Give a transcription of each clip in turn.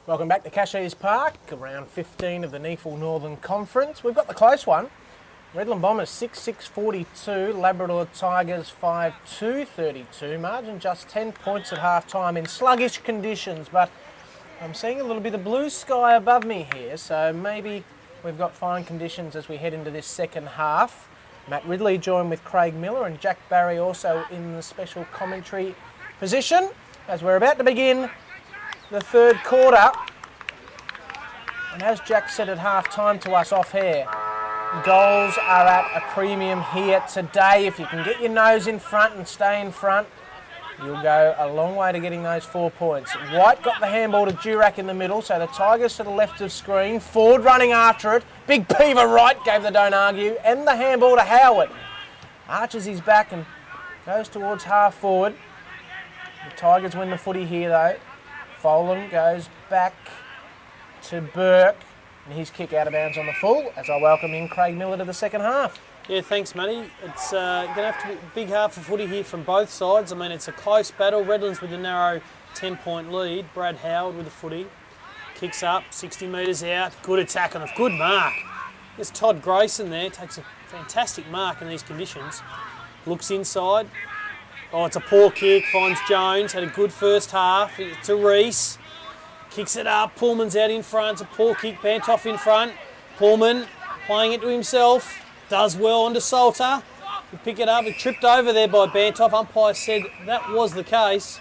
Welcome back to Casheez Park, round 15 of the NEAFL Northern Conference. We've got the close one. Redland Bombers 6-6-42, Labrador Tigers 5-2-32. Margin just 10 points at half-time in sluggish conditions, but I'm seeing a little bit of blue sky above me here, so maybe we've got fine conditions as we head into this second half. Matt Ridley joined with Craig Miller and Jack Barry also in the special commentary position as we're about to begin the third quarter. And as Jack said at half-time to us off air, goals are at a premium here today. If you can get your nose in front and stay in front, you'll go a long way to getting those 4 points. White got the handball to Durack in the middle, so the Tigers to the left of screen. Ford running after it. Big Peaver right gave the don't argue, and the handball to Howard. Arches his back and goes towards half forward. The Tigers win the footy here though. Folan goes back to Burke, and his kick out of bounds on the full as I welcome in Craig Miller to the second half. Yeah, thanks, Matty. It's going to have to be a big half of footy here from both sides. I mean, it's a close battle. Redlands with a narrow 10-point lead. Brad Howard with the footy. Kicks up, 60 metres out. Good attack on a good mark. There's Todd Grayson there. Takes a fantastic mark in these conditions. Looks inside. Oh, it's a poor kick. Finds Jones. Had a good first half. To Reese. Kicks it up. Pullman's out in front. It's a poor kick. Bantoff in front. Pullman playing it to himself. Does well onto Salter. He pick it up. He tripped over there by Bantoff. Umpire said that was the case.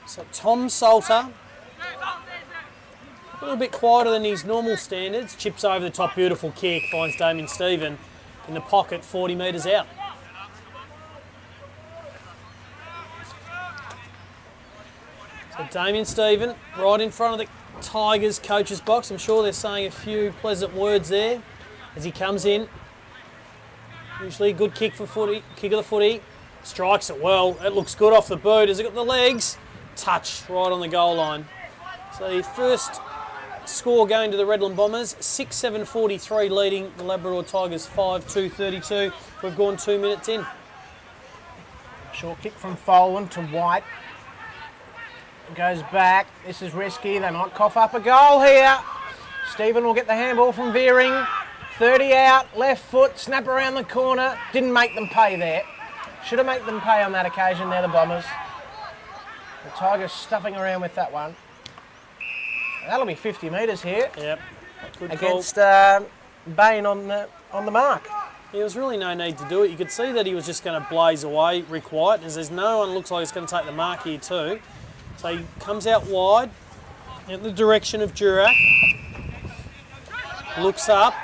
So Tom Salter, a little bit quieter than his normal standards. Chips over the top. Beautiful kick. Finds Damien Stephen in the pocket 40 metres out. So Damien Stephen right in front of the Tigers coach's box. I'm sure they're saying a few pleasant words there as he comes in. Usually a good kick for footy, kick of the footy. Strikes it well. It looks good off the boot. Has it got the legs? Touch right on the goal line. So the first score going to the Redland Bombers, 6-7-43 leading the Labrador Tigers 5-2-32. We've gone 2 minutes in. Short kick from Folan to White. Goes back. This is risky. They might cough up a goal here. Stephen will get the handball from Veering. 30 out, left foot, snap around the corner. Didn't make them pay there. Should have made them pay on that occasion. They're the Bombers. The Tigers stuffing around with that one. That'll be 50 metres here. Yep. Good against Bain on the mark. There was really no need to do it. You could see that he was just going to blaze away, Rick White, as there's no one looks like he's going to take the mark here too. So he comes out wide in the direction of Durack. Looks up.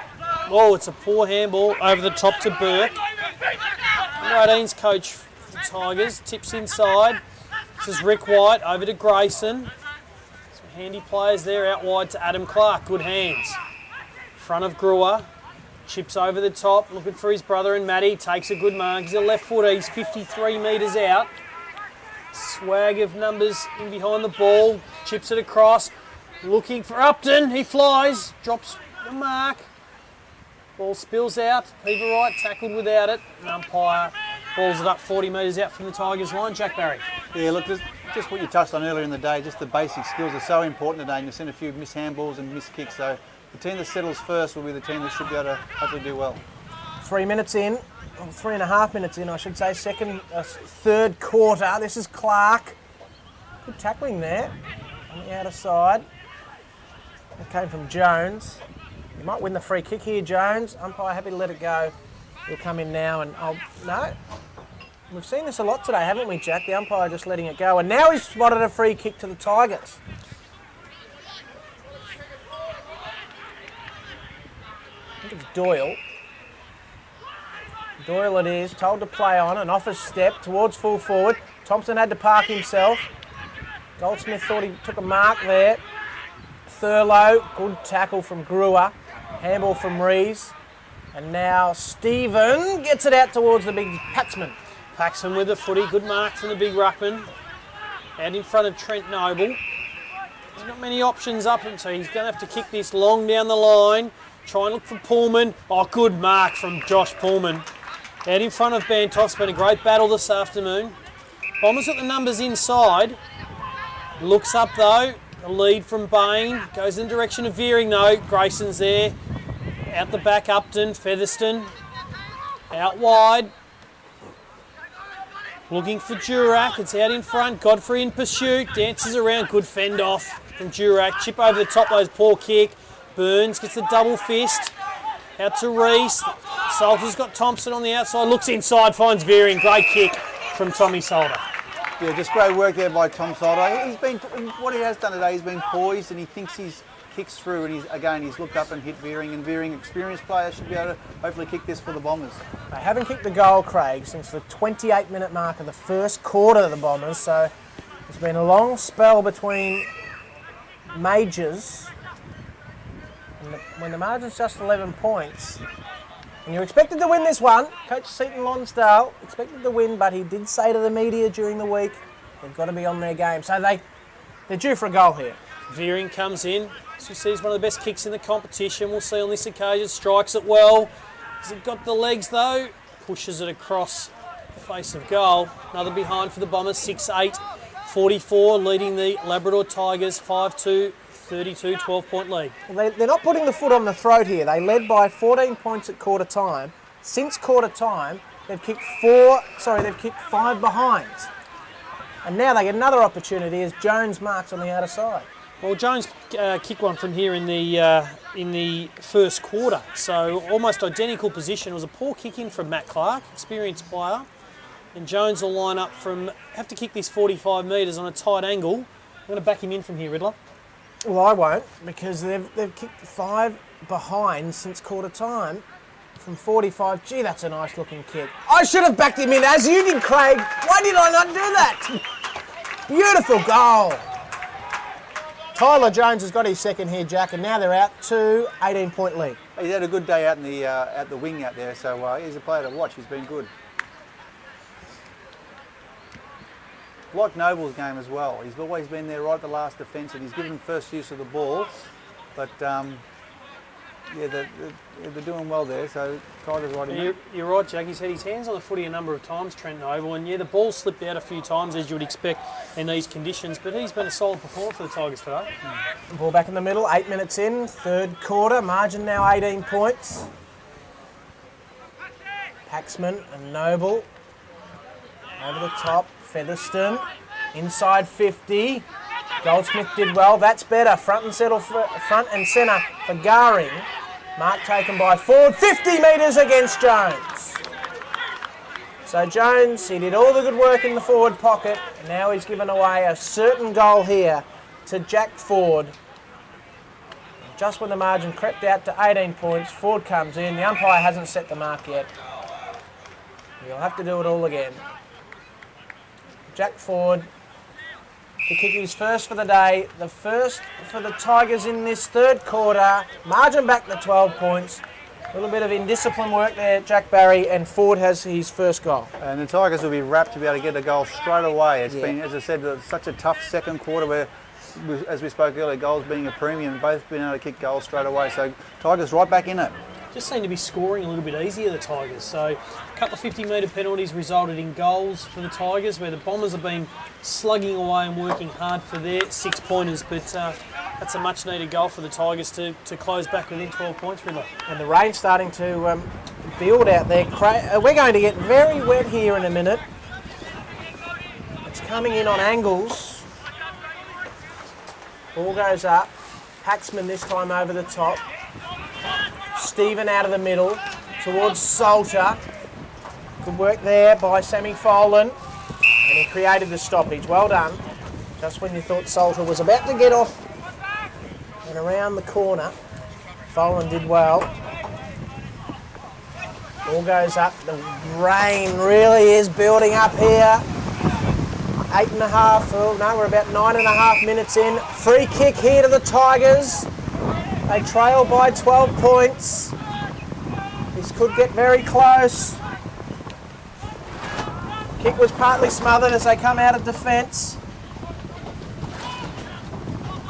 Oh, it's a poor handball over the top to Burke. Radine's coach for the Tigers tips inside. This is Rick White over to Grayson. Some handy players there out wide to Adam Clark. Good hands. Front of Brewer. Chips over the top, looking for his brother and Matty. Takes a good mark. He's a left footer. He's 53 metres out. Swag of numbers in behind the ball. Chips it across. Looking for Upton. He flies. Drops the mark. Ball spills out. Peaver Wright tackled without it. An umpire balls it up 40 metres out from the Tigers line. Jack Barry. Yeah, look, just what you touched on earlier in the day, just the basic skills are so important today, and you've seen a few missed handballs and missed kicks, so the team that settles first will be the team that should be able to hopefully do well. 3 minutes in, or 3.5 minutes in, I should say, third quarter. This is Clark. Good tackling there on the outer side. It came from Jones. You might win the free kick here, Jones. Umpire happy to let it go. He'll come in now and no. We've seen this a lot today, haven't we, Jack? The umpire just letting it go. And now he's spotted a free kick to the Tigers. I think it's Doyle. Doyle it is, told to play on, an off a step towards full forward. Thompson had to park himself. Goldsmith thought he took a mark there. Thurlow, good tackle from Brewer. Handball from Rees. And now Stephen gets it out towards the big Paxman. Paxman with the footy, good mark from the big ruckman. Out in front of Trent Noble. There's not many options up, and so he's going to have to kick this long down the line. Try and look for Pullman. Oh, good mark from Josh Pullman. Out in front of Bantoff. It's been a great battle this afternoon. Bombers got the numbers inside. Looks up though. A lead from Bain. Goes in the direction of veering though. Grayson's there. Out the back, Upton, Featherston. Out wide. Looking for Durack. It's out in front. Godfrey in pursuit. Dances around. Good fend off from Durack. Chip over the top, those poor kick. Burns gets the double fist. Out to Reese. Salter's got Thompson on the outside. Looks inside, finds veering. Great kick from Tommy Salter. Yeah, just great work there by Tom Salter. He's been, what he has done today, he's been poised and he thinks he's kicks through, and he's looked up and hit veering, and veering experienced players should be able to hopefully kick this for the Bombers. They haven't kicked the goal, Craig, since the 28-minute mark of the first quarter of the Bombers, so it's been a long spell between majors. And when the margin's just 11 points, and you're expected to win this one, Coach Seaton Lonsdale expected to win, but he did say to the media during the week, they've got to be on their game. So they're due for a goal here. Veering comes in. As you see, he's one of the best kicks in the competition. We'll see on this occasion. Strikes it well. Has it got the legs though? Pushes it across the face of goal. Another behind for the Bombers. 6-8, 44, leading the Labrador Tigers 5-2, 32, 12-point lead. Well, they're not putting the foot on the throat here. They led by 14 points at quarter time. Since quarter time, they've kicked 5 behinds. And now they get another opportunity as Jones marks on the outer side. Well, Jones kicked one from here in the first quarter, so almost identical position. It was a poor kick in from Matt Clark, experienced player, and Jones will line up have to kick this 45 metres on a tight angle. I'm going to back him in from here, Riddler. Well, I won't, because they've kicked 5 behind since quarter time from 45. Gee, that's a nice looking kick. I should have backed him in as you did, Craig. Why did I not do that? Beautiful goal. Tyler Jones has got his second here, Jack, and now they're out to 18-point lead. He's had a good day out in the at the wing out there, so he's a player to watch. He's been good. Like Noble's game as well. He's always been there right at the last defence, and he's given first use of the ball. But yeah, they're doing well there. So Tigers right in. You're right, Jack. He's had his hands on the footy a number of times, Trent Noble, and yeah, the ball slipped out a few times as you would expect in these conditions. But he's been a solid performer for the Tigers today. Ball back in the middle. 8 minutes in, third quarter. Margin now 18 points. Paxman and Noble over the top. Featherston inside 50. Goldsmith did well. That's better. Front and centre for Garing. Mark taken by Ford. 50 metres against Jones. So Jones, he did all the good work in the forward pocket. And now he's given away a certain goal here to Jack Ford. Just when the margin crept out to 18 points, Ford comes in. The umpire hasn't set the mark yet. He'll have to do it all again. Jack Ford to kick his first for the day. The first for the Tigers in this third quarter. Margin back to 12 points. A little bit of indisciplined work there, Jack Barry, and Ford has his first goal. And the Tigers will be wrapped to be able to get a goal straight away. It's been, as I said, such a tough second quarter where, as we spoke earlier, goals being a premium, both being able to kick goals straight away. So Tigers right back in it. Just seem to be scoring a little bit easier, the Tigers. So a couple of 50-metre penalties resulted in goals for the Tigers, where the Bombers have been slugging away and working hard for their 6-pointers. But that's a much-needed goal for the Tigers to close back within 12 points, really. And the rain's starting to build out there. We're going to get very wet here in a minute. It's coming in on angles. Ball goes up. Paxman this time over the top. Stephen out of the middle towards Salter. Good work there by Sammy Folan. And he created the stoppage. Well done. Just when you thought Salter was about to get off and around the corner, Folan did well. Ball goes up. The rain really is building up here. 8.5. Oh, no, we're about 9.5 minutes in. Free kick here to the Tigers. They trail by 12 points. This could get very close. Kick was partly smothered as they come out of defence.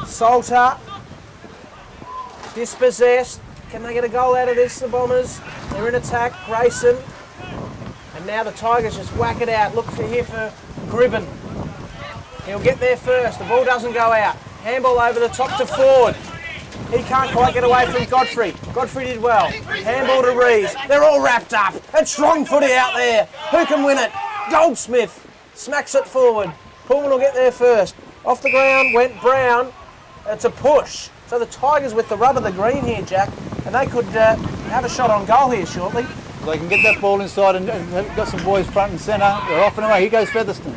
Salter dispossessed. Can they get a goal out of this, the Bombers? They're in attack. Grayson. And now the Tigers just whack it out. Look for here for Gribben. He'll get there first. The ball doesn't go out. Handball over the top to Ford. He can't quite get away from Godfrey. Godfrey did well. Handball to Rees. They're all wrapped up. And strong footy out there. Who can win it? Goldsmith smacks it forward. Pullman will get there first. Off the ground went Brown. It's a push. So the Tigers with the rub of the green here, Jack, and they could have a shot on goal here shortly. They can get that ball inside and got some boys front and centre. They're off and away. Here goes Featherston.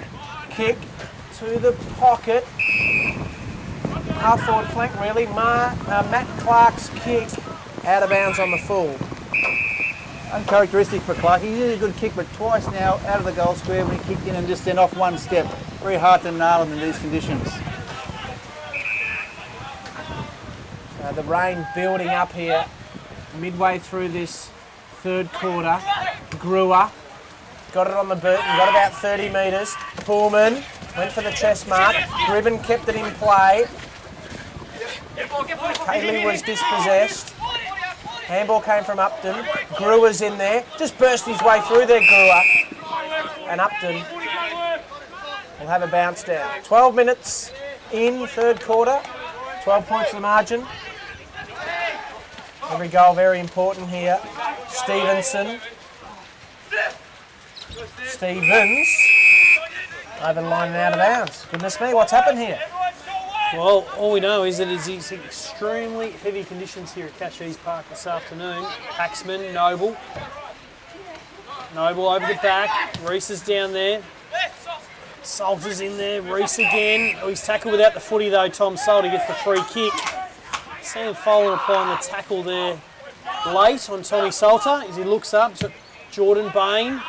Kick to the pocket. Half forward flank really. Matt Clark's kick out of bounds on the full. Uncharacteristic for Clark. He did a good kick, but twice now out of the goal square when he kicked in and just then off one step. Very hard to nail him in these conditions. The rain building up here midway through this third quarter. Brewer got it on the boot and got about 30 metres. Pullman went for the chest mark. Gribben kept it in play. Cayley was dispossessed. Handball came from Upton. Brewer's in there. Just burst his way through there, Brewer. And Upton will have a bounce down. 12 minutes in third quarter. 12 points the margin. Every goal very important here. Stevenson. Stevens. Over the line and out of bounds. Goodness me, what's happened here? Well, all we know is that it's extremely heavy conditions here at Casheez Park this afternoon. Paxman, Noble. Noble over the back. Reese is down there. Salter's in there. Reese again. Oh, he's tackled without the footy though. Tom Salter gets the free kick. Sam Folan applying the tackle there late on Tommy Salter as he looks up to Jordan Bain.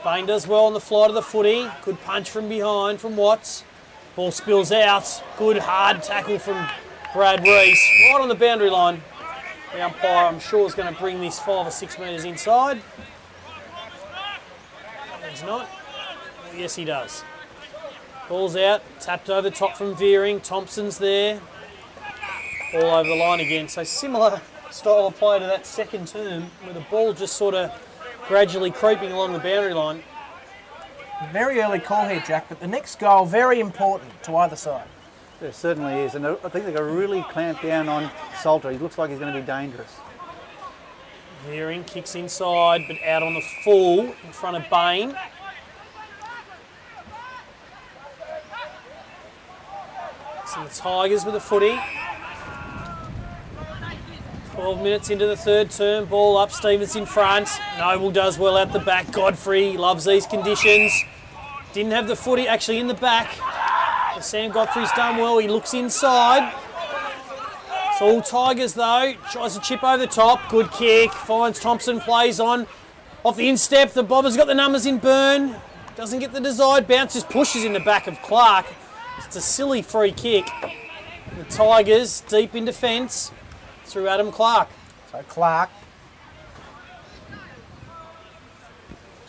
Bain does well on the fly to the footy. Good punch from behind from Watts. Ball spills out. Good hard tackle from Brad Reese. Right on the boundary line. The umpire, I'm sure, is going to bring this 5 or 6 metres inside. He's not. Well, yes, he does. Ball's out. Tapped over the top from Veering. Thompson's there. All over the line again. So similar style of play to that second term where the ball just sort of gradually creeping along the boundary line. Very early call here, Jack, but the next goal very important to either side. There certainly is, and I think they've got to really clamp down on Salter. He looks like he's going to be dangerous. Veering kicks inside, but out on the full in front of Bain. So the Tigers with the footy. 12 minutes into the third term, ball up, Stevens in front. Noble does well out the back. Godfrey loves these conditions. Didn't have the footy actually in the back. But Sam Godfrey's done well, he looks inside. It's all Tigers though. Tries to chip over the top, good kick. Finds Thompson, plays on. Off the instep, the Bobbers got the numbers in burn. Doesn't get the desired bounce, just pushes in the back of Clark. It's a silly free kick. The Tigers deep in defence. Through Adam Clark. So Clark,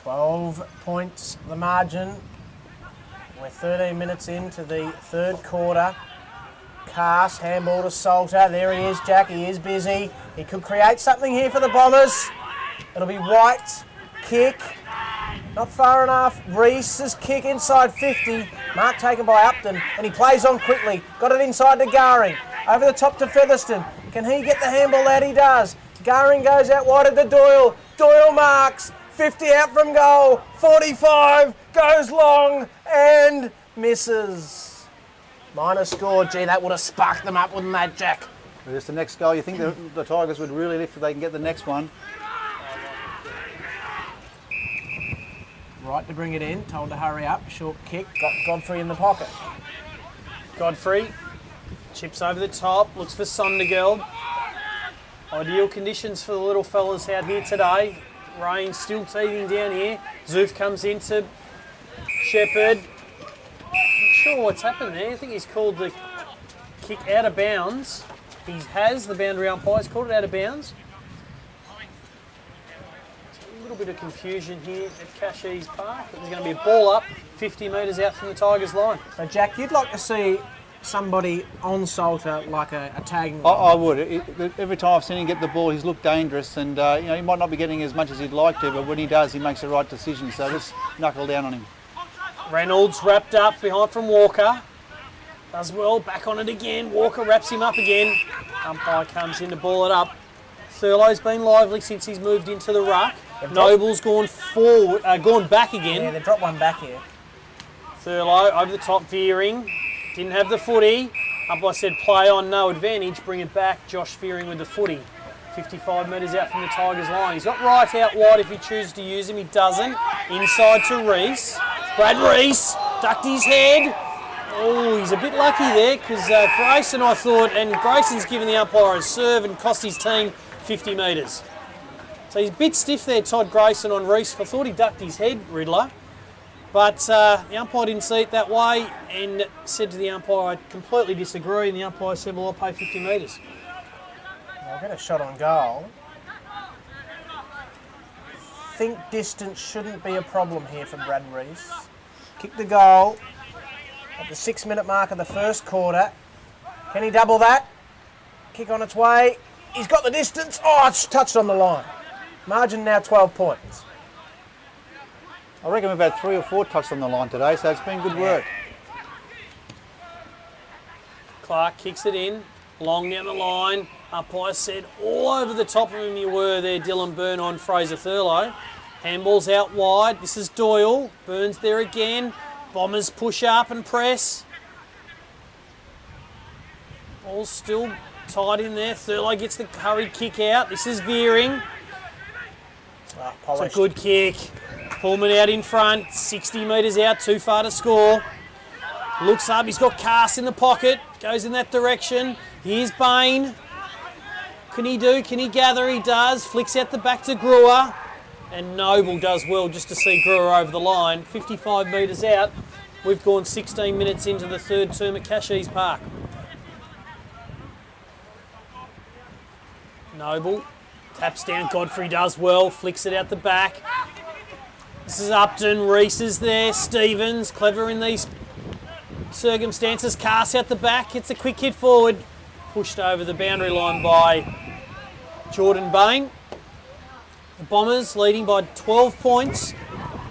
12 points the margin. We're 13 minutes into the third quarter. Cass, handball to Salter. There he is, Jack. He is busy. He could create something here for the Bombers. It'll be White. Kick. Not far enough. Reese's kick inside 50. Mark taken by Upton. And he plays on quickly. Got it inside to Garing. Over the top to Featherston. Can he get the handball out? He does. Garing goes out wide to Doyle. Doyle marks. 50 out from goal. 45 goes long and misses. Minor score. Gee, that would have sparked them up, wouldn't that, Jack? Just the next goal. You think the Tigers would really lift if they can get the next one. Right to bring it in. Told to hurry up. Short kick. Got Godfrey in the pocket. Godfrey chips over the top, looks for Sondergeld. Ideal conditions for the little fellas out here today. Rain still teething down here. Zoof comes into Shepherd. Not sure what's happened there. I think he's called the kick out of bounds. He has, the boundary umpire's called it out of bounds. A little bit of confusion here at Casheez Park. There's going to be a ball up 50 metres out from the Tigers line. So, Jack, you'd like to see somebody on Salter like a tagging I would. Every time I've seen him get the ball, he's looked dangerous, and he might not be getting as much as he'd like to, but when he does, he makes the right decision. So just knuckle down on him. Reynolds wrapped up behind from Walker. Does well, back on it again. Walker wraps him up again. Umpire comes in to ball it up. Thurlow's been lively since he's moved into the ruck. Noble's gone forward, gone back again. Yeah, they dropped one back here. Thurlow over the top, veering. Didn't have the footy. Umpire said play on, no advantage. Bring it back. Josh Fearing with the footy. 55 metres out from the Tigers line. He's got right out wide if he chooses to use him. He doesn't. Inside to Reese. Brad Reese ducked his head. Oh, he's a bit lucky there because Grayson, I thought, and Grayson's given the umpire a serve and cost his team 50 metres. So he's a bit stiff there, Todd Grayson, on Reese. I thought he ducked his head, Riddler. But the umpire didn't see it that way and said to the umpire, I completely disagree. And the umpire said, well, I'll pay 50 metres. I'll get a shot on goal. Think distance shouldn't be a problem here for Brad Reese. Kick the goal at the 6-minute mark of the first quarter. Can he double that? Kick on its way. He's got the distance. Oh, it's touched on the line. Margin now 12 points. I reckon we've had 3 or 4 touches on the line today, so it's been good work. Clark kicks it in. Long down the line. Umpire said all over the top of him you were there, Dylan Byrne on Fraser Thurlow. Handball's out wide. This is Doyle. Burns there again. Bombers push up and press. Ball's still tight in there. Thurlow gets the hurried kick out. This is veering. It's a good kick. Pullman out in front. 60 metres out. Too far to score. Looks up. He's got Cass in the pocket. Goes in that direction. Here's Bain. Can he do? Can he gather? He does. Flicks out the back to Brewer. And Noble does well just to see Brewer over the line. 55 metres out. We've gone 16 minutes into the third term at Casheez Park. Noble taps down. Godfrey does well. Flicks it out the back. This is Upton. Reese is there. Stevens, clever in these circumstances. Cass out the back. Hits a quick hit forward. Pushed over the boundary line by Jordan Bain. The Bombers leading by 12 points.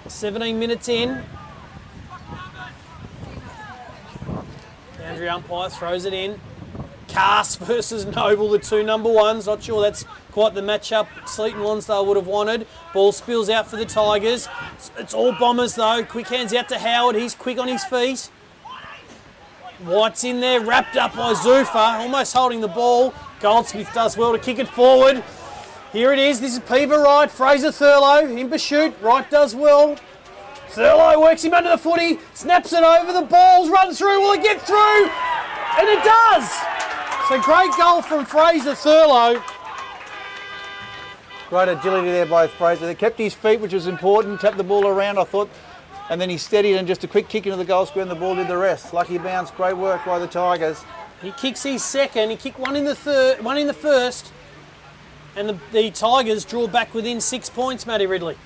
17 minutes in. Boundary umpire throws it in. Cass versus Noble, the two number ones. Not sure that's quite the matchup Seaton Lonsdale would have wanted. Ball spills out for the Tigers. It's all Bombers though. Quick hands out to Howard. He's quick on his feet. White's in there, wrapped up by Zufa, almost holding the ball. Goldsmith does well to kick it forward. Here it is. This is Peaver Wright. Fraser Thurlow in pursuit. Wright does well. Thurlow works him under the footy. Snaps it over. The ball's run through. Will it get through? And it does. So great goal from Fraser Thurlow. Great agility there by Fraser. They kept his feet, which was important. Tapped the ball around, I thought. And then he steadied and just a quick kick into the goal square and the ball did the rest. Lucky bounce. Great work by the Tigers. He kicks his second. He kicked one in the first. And the Tigers draw back within 6 points, Matty Ridley.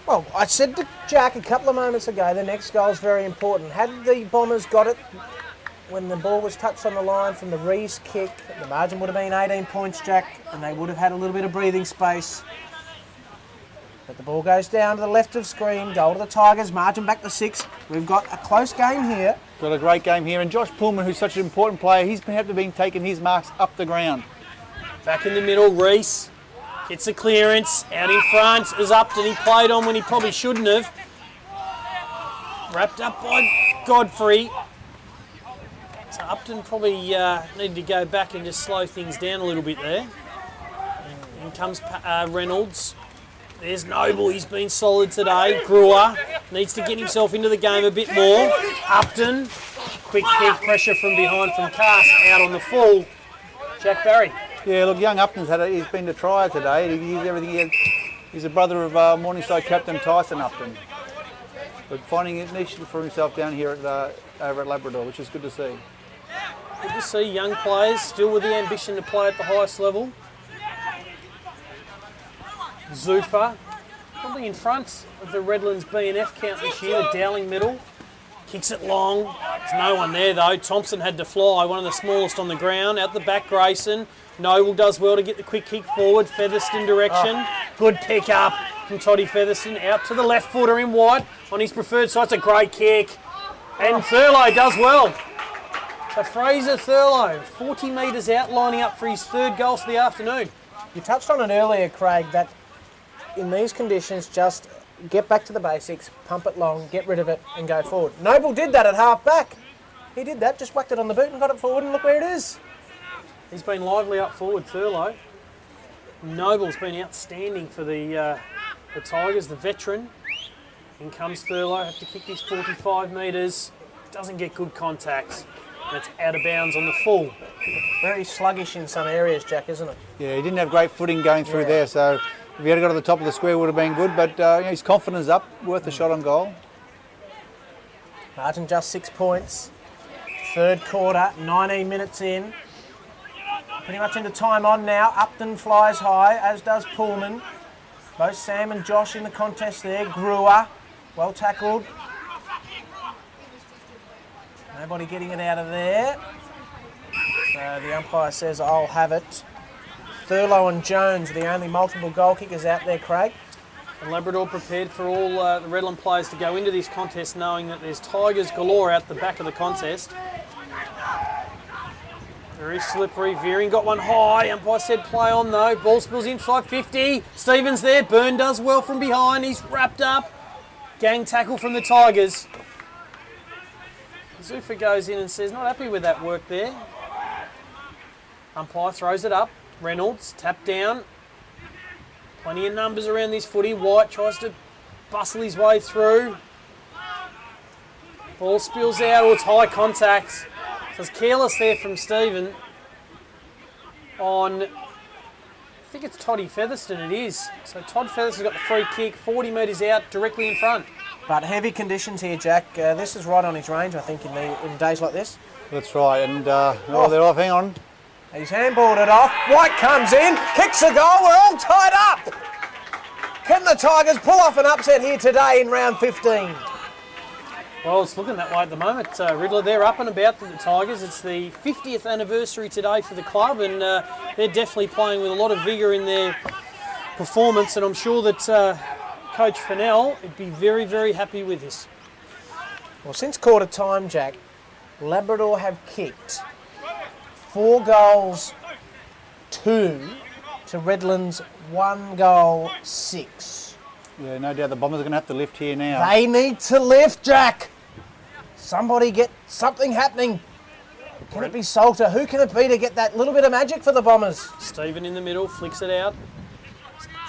Well, I said to Jack a couple of moments ago, the next goal is very important. Had the Bombers got it when the ball was touched on the line from the Reese kick, the margin would have been 18 points, Jack, and they would have had a little bit of breathing space. But the ball goes down to the left of screen, goal to the Tigers, margin back to 6. We've got a close game here. Got a great game here. And Josh Pullman, who's such an important player, he's been taking his marks up the ground. Back in the middle, Reese gets a clearance. Out in front is Upton. He played on when he probably shouldn't have. Wrapped up by Godfrey. So Upton probably needed to go back and just slow things down a little bit there. In comes Reynolds. There's Noble, he's been solid today. Brewer needs to get himself into the game a bit more. Upton, quick kick, pressure from behind from Cass, out on the full. Jack Barry. Yeah, look, young Upton's he's been to try today. He's everything. He's a brother of Morningside captain Tyson Upton. But finding a niche for himself down here over at Labrador, which is good to see. Good to see young players still with the ambition to play at the highest level. Zufa, probably in front of the Redlands B&F count this year, the Dowling middle. Kicks it long. There's no one there though. Thompson had to fly, one of the smallest on the ground. Out the back, Grayson. Noble does well to get the quick kick forward. Featherston direction. Good pick up from Toddy Featherston. Out to the left footer in White on his preferred side. It's a great kick. And Thurlow does well. So Fraser Thurlow, 40 metres out, lining up for his third goal for the afternoon. You touched on it earlier, Craig, that in these conditions, just get back to the basics, pump it long, get rid of it, and go forward. Noble did that at half back. He did that, just whacked it on the boot and got it forward, and look where it is. He's been lively up forward, Thurlow. Noble's been outstanding for the Tigers, the veteran. In comes Thurlow, have to kick this 45 metres. Doesn't get good contact. And it's out of bounds on the full. Very sluggish in some areas, Jack, isn't it? Yeah, he didn't have great footing going through there, so if he had got to the top of the square, it would have been good. But his confidence up, worth a shot on goal. Margin just 6 points. Third quarter, 19 minutes in. Pretty much into time on now. Upton flies high, as does Pullman. Both Sam and Josh in the contest there. Brewer, well tackled. Nobody getting it out of there. So the umpire says, I'll have it. Thurlow and Jones are the only multiple goal kickers out there, Craig. And Labrador prepared for all the Redland players to go into this contest knowing that there's Tigers galore out the back of the contest. Very slippery, veering, got one high. Umpire said play on though. Ball spills inside 50. Stevens there. Byrne does well from behind. He's wrapped up. Gang tackle from the Tigers. Zufa goes in and says not happy with that work there. Umpire throws it up. Reynolds tapped down. Plenty of numbers around this footy. White tries to bustle his way through. Ball spills out. Oh, it's high contact. So it's careless there from Stephen on, I think it's Toddy Featherston it is. So Todd Featherston's got the free kick, 40 metres out, directly in front. But heavy conditions here, Jack. This is right on his range, I think, in days like this. That's right, and they're off, hang on. He's handballed it off. White comes in, kicks a goal, we're all tied up. Can the Tigers pull off an upset here today in round 15? Well, it's looking that way at the moment. Riddler, they're up and about the Tigers. It's the 50th anniversary today for the club, and they're definitely playing with a lot of vigour in their performance, and I'm sure that Coach Fennell would be very, very happy with this. Well, since quarter time, Jack, Labrador have kicked 4 goals, 2 to Redland's 1 goal, 6. Yeah, no doubt the Bombers are going to have to lift here now. They need to lift, Jack. Somebody get something happening. Can it be Salter? Who can it be to get that little bit of magic for the Bombers? Stephen in the middle, flicks it out.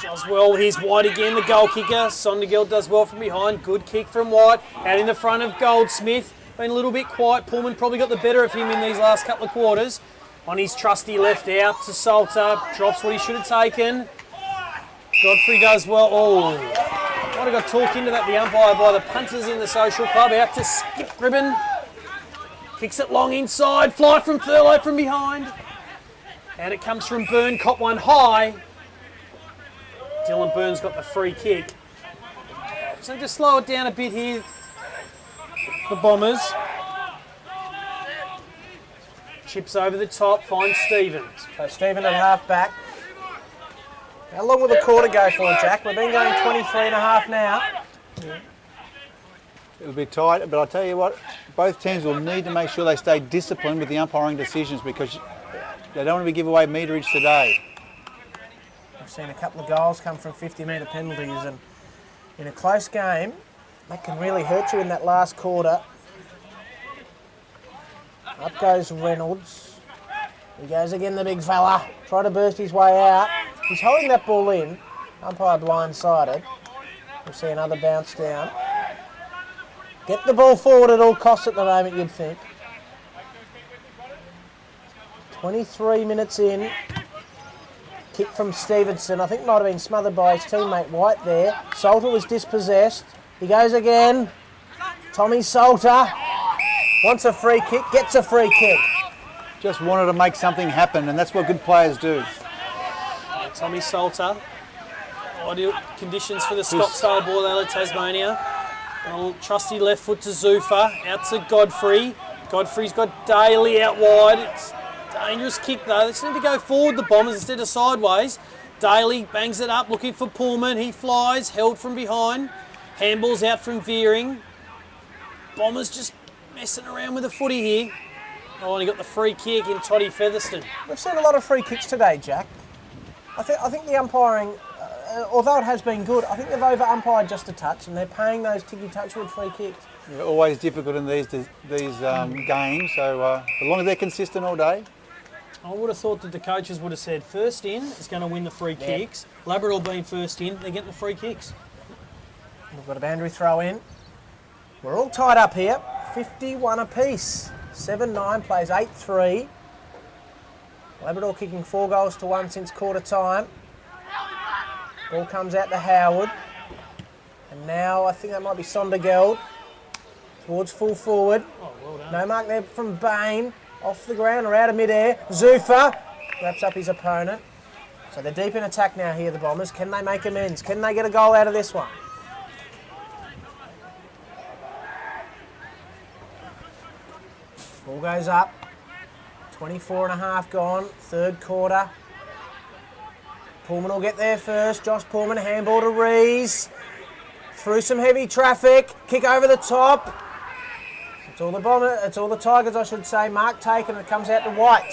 Does well, here's White again, the goal kicker. Sondergeld does well from behind. Good kick from White. Out in the front of Goldsmith. Been a little bit quiet. Pullman probably got the better of him in these last couple of quarters. On his trusty left out to Salter. Drops what he should have taken. Godfrey does well. Oh, might have got talked into that, the umpire, by the punters in the social club. Out to Skip Ribbon. Kicks it long inside. Fly from Thurlow from behind. And it comes from Byrne. Cop one high. Dylan Byrne's got the free kick. So just slow it down a bit here. The Bombers. Chips over the top. Finds Stevens. So Stephen at half back. How long will the quarter go for, Jack? We've been going 23 and a half now. It'll be tight, but I'll tell you what, both teams will need to make sure they stay disciplined with the umpiring decisions because they don't want to give away meterage today. We've seen a couple of goals come from 50-metre penalties, and in a close game, that can really hurt you in that last quarter. Up goes Reynolds. He goes again, the big fella. Try to burst his way out. He's holding that ball in. Umpire blindsided. We'll see another bounce down. Get the ball forward at all costs at the moment, you'd think. 23 minutes in. Kick from Stevenson. I think might have been smothered by his teammate White there. Salter was dispossessed. He goes again. Tommy Salter wants a free kick, gets a free kick. Just wanted to make something happen, and that's what good players do. Tommy Salter. Ideal conditions for the Scottsdale ball out of Tasmania. A little trusty left foot to Zufa. Out to Godfrey. Godfrey's got Daly out wide. It's a dangerous kick though. They just need to go forward, the Bombers, instead of sideways. Daly bangs it up, looking for Pullman. He flies, held from behind. Handballs out from Veering. Bombers just messing around with the footy here. Oh, and he got the free kick in Toddy Featherston. We've seen a lot of free kicks today, Jack. I think the umpiring, although it has been good, I think they've over-umpired just a touch and they're paying those Tiggy Touchwood free kicks. Yeah, always difficult in these games, so as long as they're consistent all day. I would have thought that the coaches would have said first in is going to win the free kicks. Labrador being first in, they're getting the free kicks. We've got a boundary throw in. We're all tied up here, 51 apiece. 7-9 plays 8-3. Labrador kicking 4 goals to 1 since quarter time. Ball comes out to Howard. And now I think that might be Sondergeld. Towards full forward. Oh, well done. No mark there from Bain. Off the ground or out of midair. Zufa wraps up his opponent. So they're deep in attack now here, the Bombers. Can they make amends? Can they get a goal out of this one? Ball goes up. 24 and a half gone. Third quarter. Pullman will get there first. Josh Pullman, handball to Rees. Through some heavy traffic. Kick over the top. It's all the Tigers, I should say. Mark taken, and it comes out to White.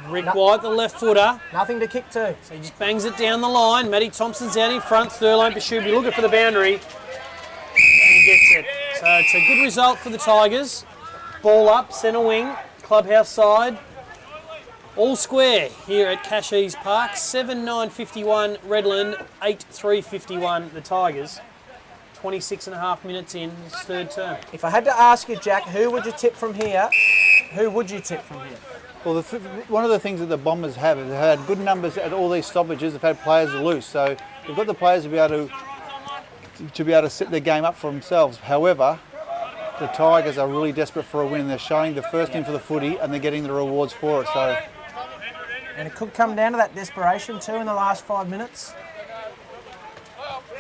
Rick White, the left footer. Nothing to kick to. So he just bangs it down the line. Matty Thompson's out in front. Thurlone Bashubi looking for the boundary. And he gets it. So it's a good result for the Tigers. Ball up, centre wing, clubhouse side. All square here at Casheez Park. 7-9-51 Redland, 8-3-51 the Tigers. 26 and a half minutes in this third term. If I had to ask you, Jack, who would you tip from here? Who would you tip from here? Well, one of the things that the Bombers have is they've had good numbers at all these stoppages. They've had players loose, so they've got the players to be able to set their game up for themselves. However, the Tigers are really desperate for a win. They're showing the first in for the footy, and they're getting the rewards for it. So, and it could come down to that desperation too in the last 5 minutes.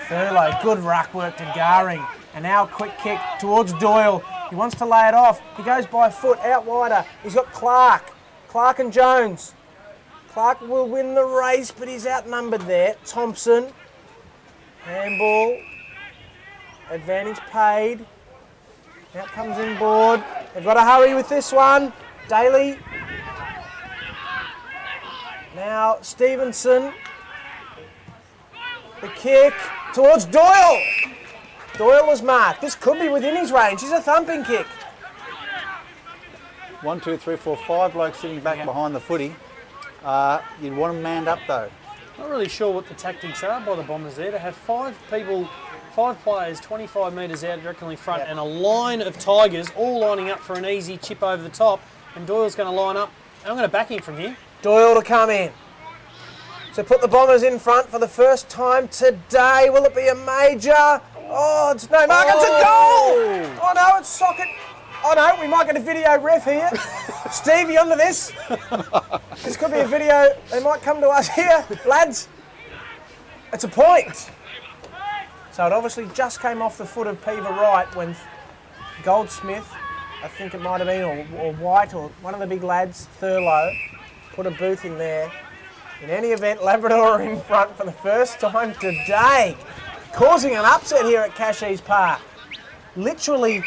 Thurlow, good ruck work to Garing. And now a quick kick towards Doyle. He wants to lay it off. He goes by foot, out wider. He's got Clark. Clark and Jones. Clark will win the race, but he's outnumbered there. Thompson. Handball. Advantage paid. Out comes inboard. They've got to hurry with this one. Daly. Now Stevenson. The kick towards Doyle. Doyle was marked. This could be within his range. He's a thumping kick. 1, 2, 3, 4, 5 blokes sitting back behind the footy. You'd want them manned up though. Not really sure what the tactics are by the Bombers there. To have 5 players 25 metres out directly in front and a line of Tigers all lining up for an easy chip over the top. And Doyle's going to line up. And I'm going to back him from here. Doyle to come in. So put the Bombers in front for the first time today. Will it be a major? Oh, it's no mark. It's a goal! Oh no, it's socket. Oh no, we might get a video ref here. Steve, you onto this? This could be a video. They might come to us here. Lads, it's a point. So it obviously just came off the foot of Peaver Wright when Goldsmith, I think it might have been, or White, or one of the big lads, Thurlow, put a boot in there. In any event, Labrador are in front for the first time today, causing an upset here at Casheez Park. Literally,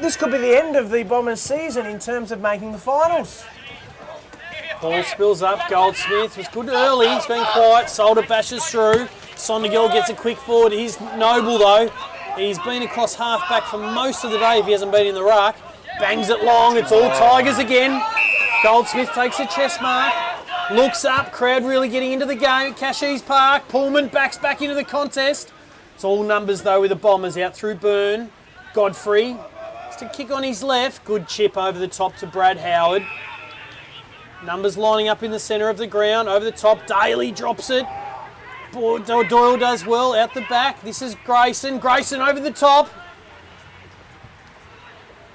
this could be the end of the Bombers' season in terms of making the finals. Ball spills up. Goldsmith was good early. He's been quiet. Solder bashes through. Sondergill gets a quick forward. He's Noble though. He's been across half back for most of the day if he hasn't been in the ruck. Bangs it long. It's all Tigers again. Goldsmith takes a chest mark. Looks up, crowd really getting into the game at Casheez Park. Pullman backs back into the contest. It's all numbers though with the Bombers out through Byrne. Godfrey, just a kick on his left. Good chip over the top to Brad Howard. Numbers lining up in the centre of the ground. Over the top, Daly drops it. Doyle does well out the back. This is Grayson. Grayson over the top.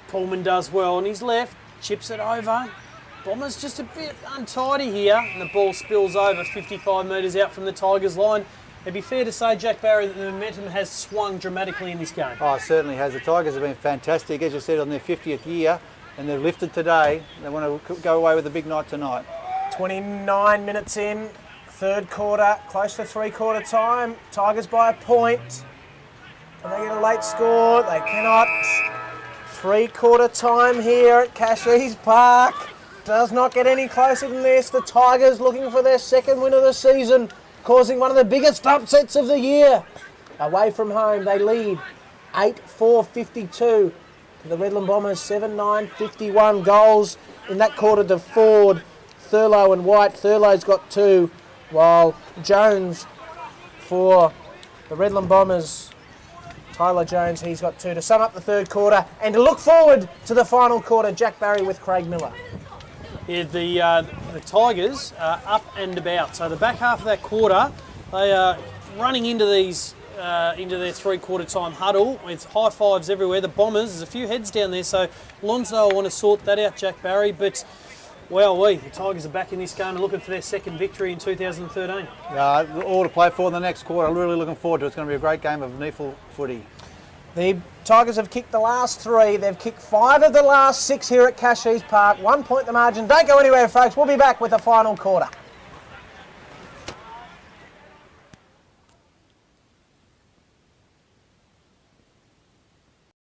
Pullman does well on his left. Chips it over. Bombers just a bit untidy here, and the ball spills over 55 metres out from the Tigers' line. It'd be fair to say, Jack Barry, that the momentum has swung dramatically in this game. Oh, it certainly has. The Tigers have been fantastic, as you said, on their 50th year, and they've lifted today. They want to go away with a big night tonight. 29 minutes in, third quarter, close to three-quarter time. Tigers by a point. Can they get a late score? They cannot. Three-quarter time here at Casheez Park. Does not get any closer than this. The Tigers looking for their second win of the season, causing one of the biggest upsets of the year. Away from home, they lead 8-4-52. The Redland Bombers 7-9-51 goals in that quarter to Ford, Thurlow and White. Thurlow's got 2, while Jones for the Redland Bombers, Tyler Jones, he's got 2 to sum up the third quarter and to look forward to the final quarter. Jack Barry with Craig Miller. Yeah, the Tigers are up and about. So the back half of that quarter, they are running into these into their three-quarter time huddle with high fives everywhere. The Bombers, there's a few heads down there, so Lonsdale want to sort that out, Jack Barry. But the Tigers are back in this game and looking for their second victory in 2013. All to play for in the next quarter. I'm really looking forward to it. It's going to be a great game of NEAFL footy. The Tigers have kicked the last 3. They've kicked 5 of the last 6 here at Casheez Park. 1 point the margin. Don't go anywhere, folks. We'll be back with the final quarter.